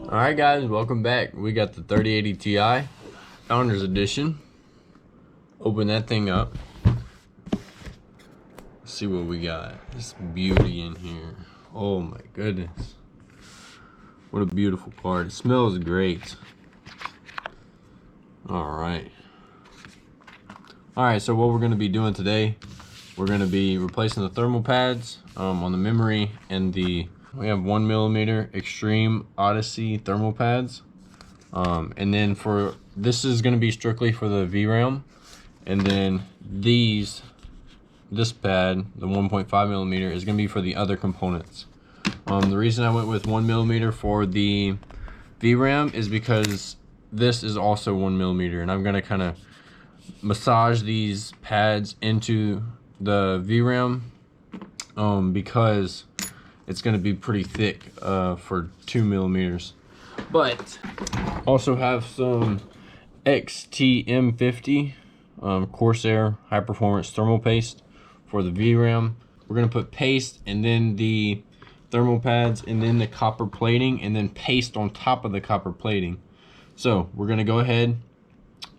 Alright guys, welcome back. We got the 3080 Ti Founders Edition. Open that thing up. Let's see what we got. This beauty in here. Oh my goodness. What a beautiful card. It smells great. Alright. Alright, so what we're going to be doing today, we're going to be replacing the thermal pads on the memory and we have 1mm Extreme Odyssey thermal pads. And then this is going to be strictly for the VRAM. And then this pad, the 1.5mm, is going to be for the other components. The reason I went with 1mm for the VRAM is because this is also 1mm, and I'm going to kind of massage these pads into the VRAM because it's going to be pretty thick for 2mm. But also have some XTM50 Corsair high performance thermal paste for the VRAM. We're going to put paste and then the thermal pads and then the copper plating and then paste on top of the copper plating. So we're going to go ahead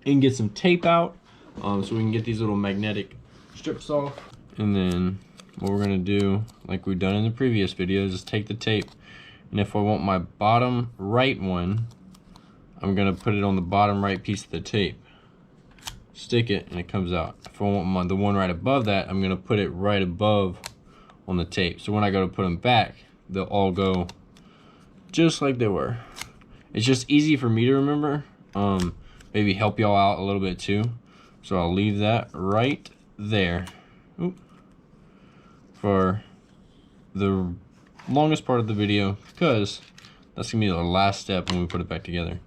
and get some tape out so we can get these little magnetic strips off. And then what we're going to do, like we've done in the previous videos, is take the tape, and if I want my bottom right one, I'm going to put it on the bottom right piece of the tape, stick it, and it comes out. If I want the one right above that, I'm going to put it right above on the tape, so when I go to put them back, they'll all go just like they were. It's just easy for me to remember, maybe help y'all out a little bit too, so I'll leave that right there. Oop. For the longest part of the video, because that's gonna be the last step when we put it back together.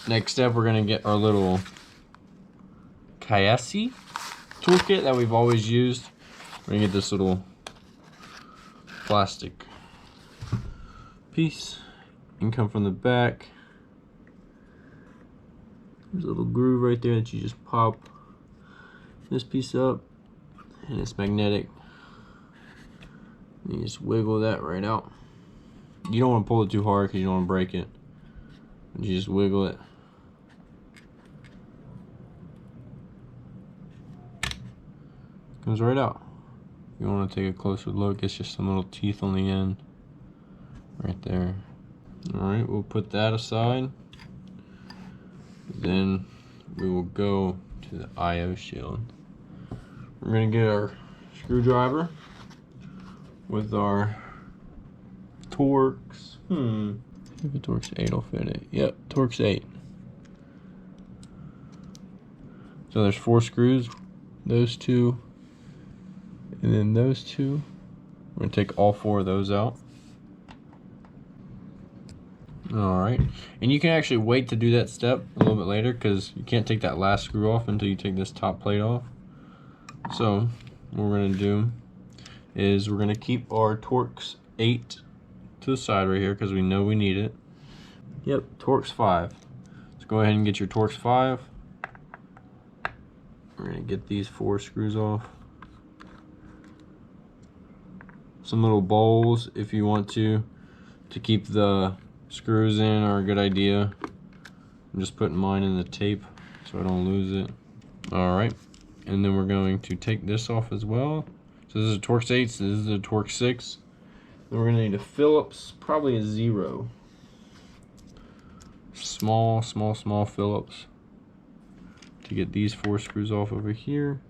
Next step, we're gonna get our little Kayasi toolkit that we've always used. We're gonna get this little plastic piece and come from the back. There's a little groove right there that you just pop this piece up, and it's magnetic. You just wiggle that right out. You don't want to pull it too hard because you don't want to break it. You just wiggle it. Comes right out. You want to take a closer look, it's just some little teeth on the end. Right there. Alright, we'll put that aside. Then we will go to the IO shield. We're going to get our screwdriver with our Torx. If the Torx 8 will fit it. Yep, Torx 8. So there's 4 screws, those 2, and then those 2. We're going to take all 4 of those out. Alright, and you can actually wait to do that step a little bit later because you can't take that last screw off until you take this top plate off. So what we're going to do is we're going to keep our Torx 8 to the side right here because we know we need it. Yep, Torx 5. Let's go ahead and get your Torx 5. We're going to get these 4 screws off. Some little bowls if you want to keep the screws in are a good idea. I'm just putting mine in the tape so I don't lose it. Alright, and then we're going to take this off as well. So this is a Torx 8, so this is a Torx 6. Then we're going to need a Phillips, probably a 0. Small Phillips to get these 4 screws off over here.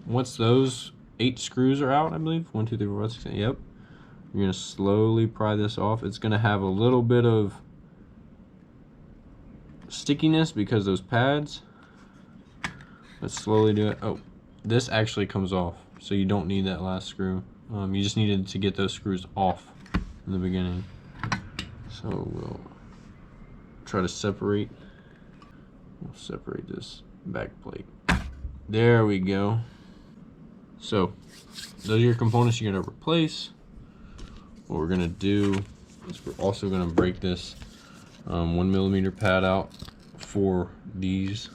Once those 8 screws are out, I believe, 1, 2, 3, 4, 5, 6, 7, yep. You're going to slowly pry this off. It's going to have a little bit of stickiness because those pads. Let's slowly do it. Oh, this actually comes off, so you don't need that last screw. You just needed to get those screws off in the beginning. So we'll try to separate. We'll separate this back plate. There we go. So those are your components you're going to replace. What we're going to do is we're also going to break this 1mm pad out for these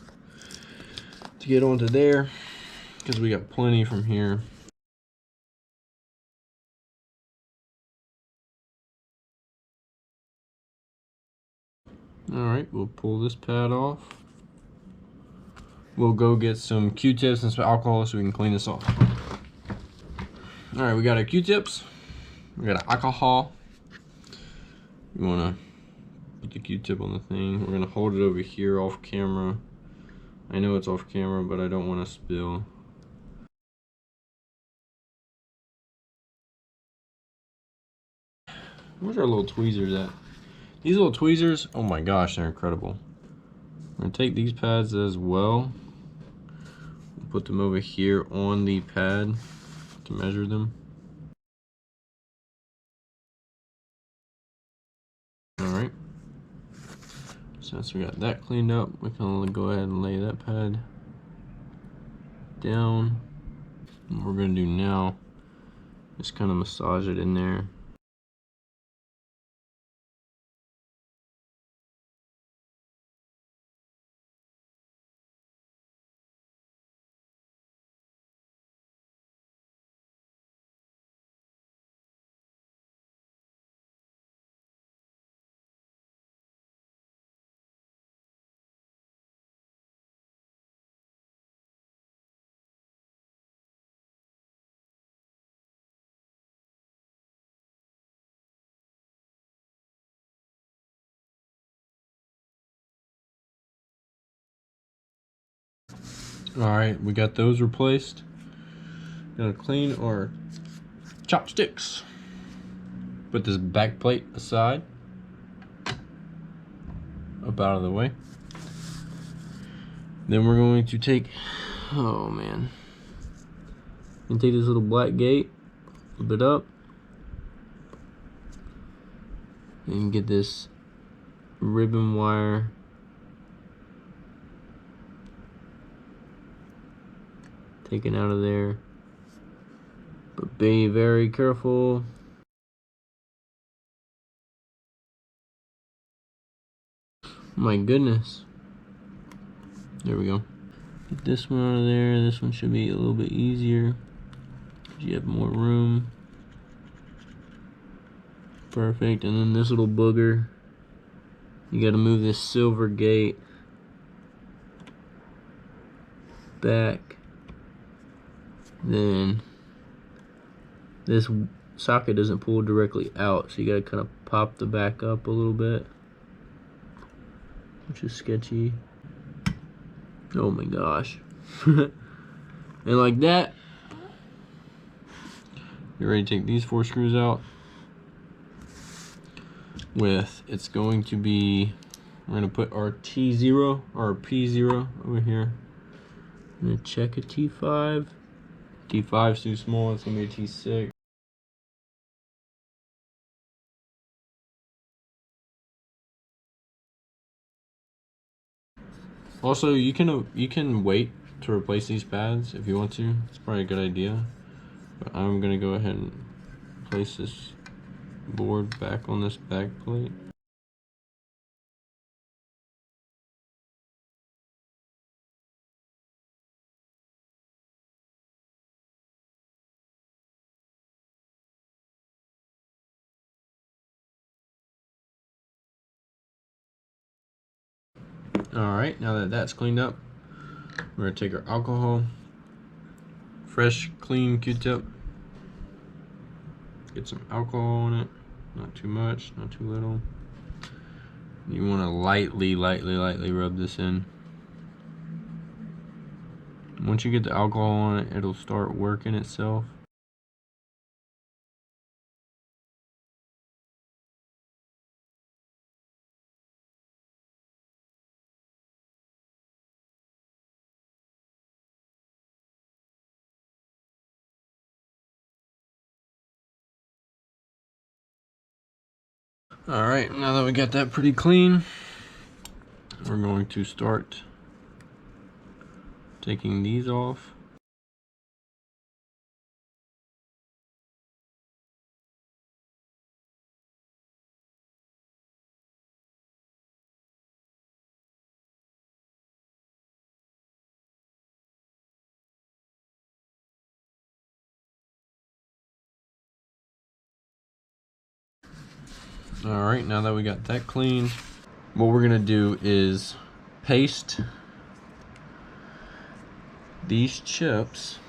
to get onto there because we got plenty from here. All right, we'll pull this pad off. We'll go get some Q-tips and some alcohol so we can clean this off. All right, we got our Q-tips. We got our alcohol. You wanna put the Q-tip on the thing. We're gonna hold it over here off camera. I know it's off camera, but I don't want to spill. Where's our little tweezers at? These little tweezers, oh my gosh, they're incredible. I'm gonna take these pads as well. Put them over here on the pad to measure them. All right. Since we got that cleaned up, we can go ahead and lay that pad down. What we're gonna do now is kind of massage it in there. All right, we got those replaced. Gonna clean our chopsticks. Put this back plate aside, up out of the way. Then we're going to take, oh man, and take this little black gate, flip it up, and get this ribbon wire taken out of there. But be very careful. My goodness. There we go. Get this one out of there. This one should be a little bit easier. You have more room. Perfect. And then this little booger, you got to move this silver gate back. Then this socket doesn't pull directly out, so you got to kind of pop the back up a little bit, which is sketchy. Oh my gosh. And like that, you're ready to take these 4 screws out. It's going to be, we're going to put our T0 or P0 over here. I'm going to check a T5. T5's too small, it's going to be a T6. Also, you can wait to replace these pads if you want to. It's probably a good idea. But I'm going to go ahead and place this board back on this back plate. Alright, now that that's cleaned up, we're going to take our alcohol, fresh, clean Q-tip, get some alcohol on it, not too much, not too little. You want to lightly rub this in. Once you get the alcohol on it, it'll start working itself. Alright, now that we got that pretty clean, we're going to start taking these off. Alright, now that we got that cleaned, what we're gonna do is paste these chips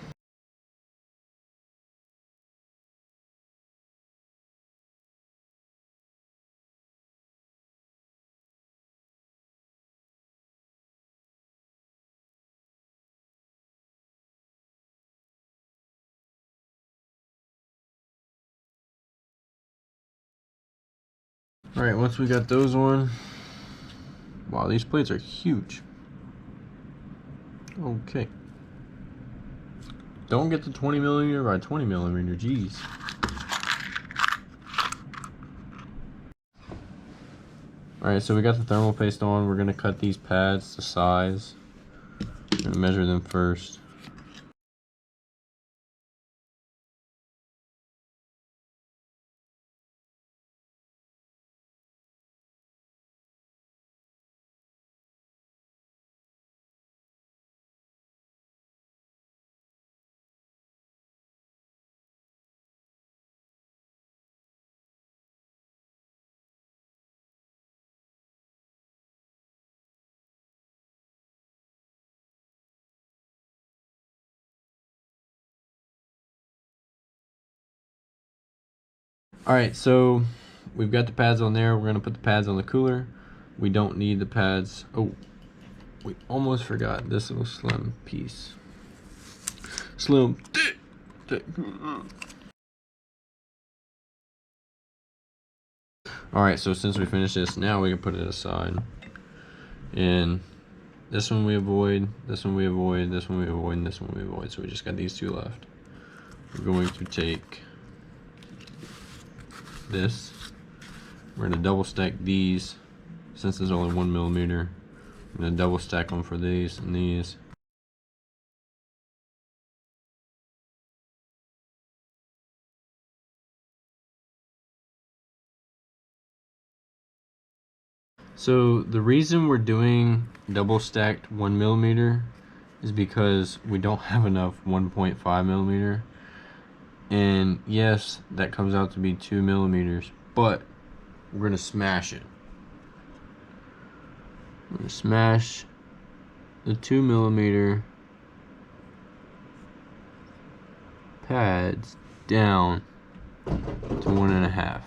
all right. Once we got those on, wow, these plates are huge. Okay, don't get the 20 millimeter by 20 millimeter, geez. All right, so we got the thermal paste on. We're gonna cut these pads to size and measure them first. All right, so we've got the pads on there. We're gonna put the pads on the cooler. We don't need the pads. Oh, we almost forgot this little slim piece. Slim. All right, so since we finished this, now we can put it aside. And this one we avoid, this one we avoid, this one we avoid, and this one we avoid. So we just got these two left. We're going to take this. We're gonna double stack these. Since there's only 1 millimeter, I'm gonna double stack them for these and these. So the reason we're doing double stacked 1 millimeter is because we don't have enough 1.5 millimeter. And yes, that comes out to be 2 millimeters, but we're gonna smash it. I'm gonna smash the 2 millimeter pads down to 1.5.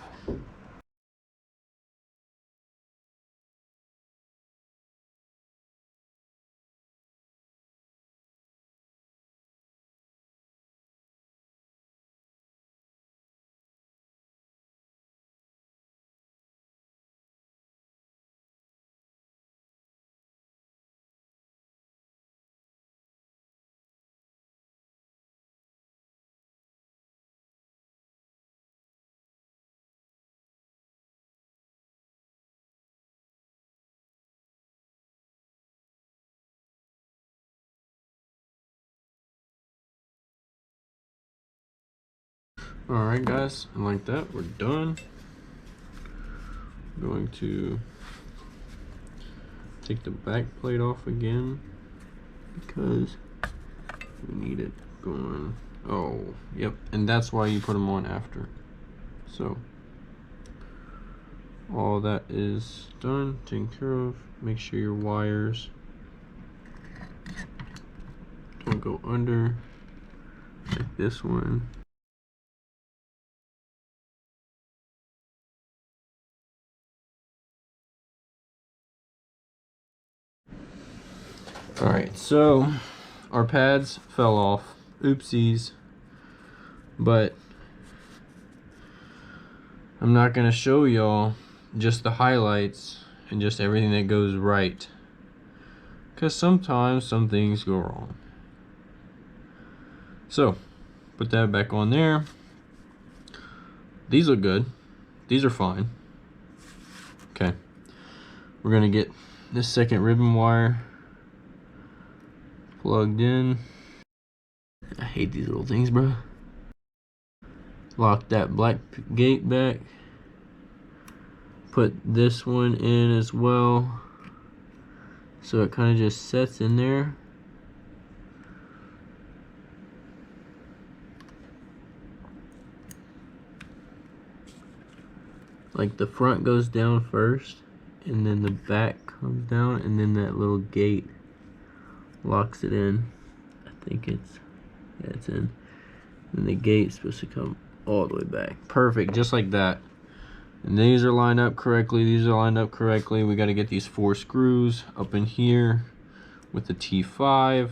Alright guys, and like that, we're done. I'm going to take the back plate off again because we need it going. Oh, yep, and that's why you put them on after. So, all that is done, taken care of. Make sure your wires don't go under, like this one. Alright, so our pads fell off. Oopsies. But I'm not going to show y'all just the highlights and just everything that goes right, because sometimes some things go wrong. So put that back on there. These look good. These are fine. Okay, we're going to get this second ribbon wire plugged in. I hate these little things, bro. Lock that black gate back. Put this one in as well, so it kind of just sets in there. Like the front goes down first, and then the back comes down, and then that little gate locks it in. I think it's, yeah, it's in. And the gate's supposed to come all the way back. Perfect, just like that. And these are lined up correctly. These are lined up correctly. We got to get these 4 screws up in here with the T5.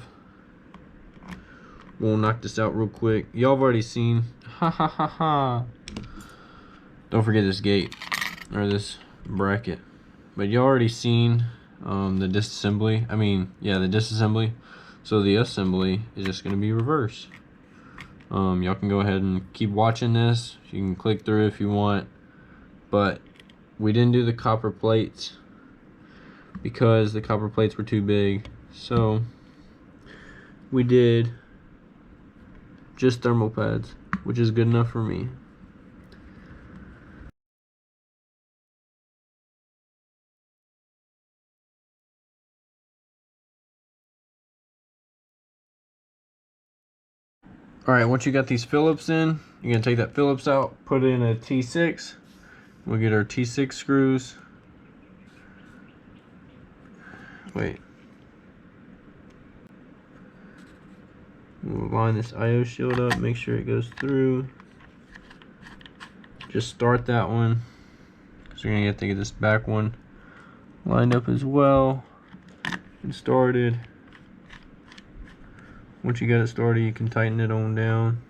We'll knock this out real quick. Y'all have already seen. Ha ha ha ha. Don't forget this gate or this bracket. But you already seen the disassembly. I mean, yeah, the disassembly. So the assembly is just going to be reversed. Y'all can go ahead and keep watching this. You can click through if you want. But we didn't do the copper plates because the copper plates were too big. So we did just thermal pads, which is good enough for me. Alright, once you got these Phillips in, you're going to take that Phillips out, put it in a T6. We'll get our T6 screws. Wait. We'll line this IO shield up, make sure it goes through. Just start that one. So you're going to have to get this back one lined up as well and started. Once you got it started, you can tighten it on down.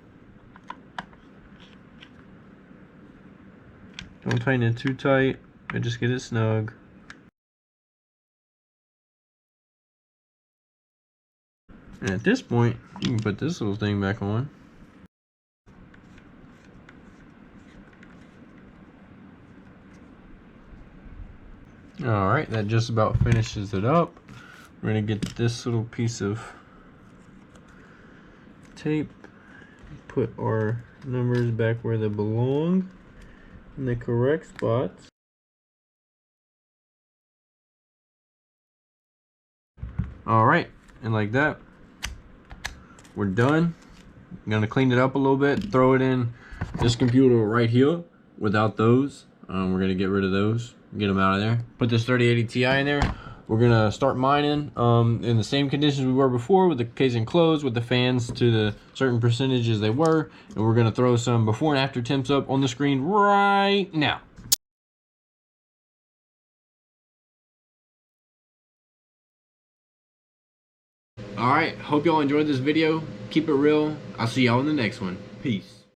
Don't tighten it too tight, but just get it snug. And at this point, you can put this little thing back on. Alright, that just about finishes it up. We're going to get this little piece of tape, put our numbers back where they belong in the correct spots. Alright, and like that, we're done. I'm going to clean it up a little bit, throw it in this computer right here without those. We're going to get rid of those, get them out of there. Put this 3080 Ti in there. We're going to start mining in the same conditions we were before, with the casing closed, with the fans to the certain percentages they were. And we're going to throw some before and after temps up on the screen right now. Alright, hope y'all enjoyed this video. Keep it real. I'll see y'all in the next one. Peace.